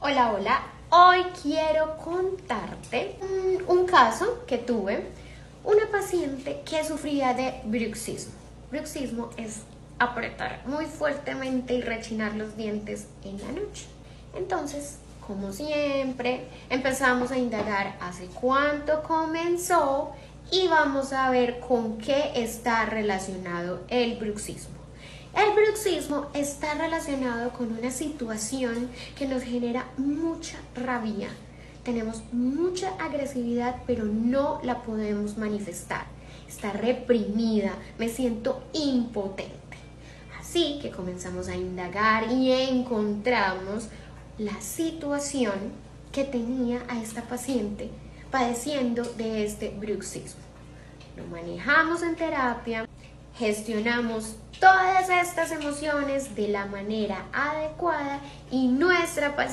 Hola, hola. Hoy quiero contarte un caso que tuve. Una paciente que sufría de bruxismo. Bruxismo es apretar muy fuertemente y rechinar los dientes en la noche. Entonces, como siempre, empezamos a indagar hace cuánto comenzó y vamos a ver con qué está relacionado el bruxismo. El bruxismo está relacionado con una situación que nos genera mucha rabia. Tenemos mucha agresividad, pero no la podemos manifestar. Está reprimida, me siento impotente. Así que comenzamos a indagar y encontramos la situación que tenía a esta paciente padeciendo de este bruxismo. Lo manejamos en terapia, gestionamos todas estas emociones de la manera adecuada y nuestra paciente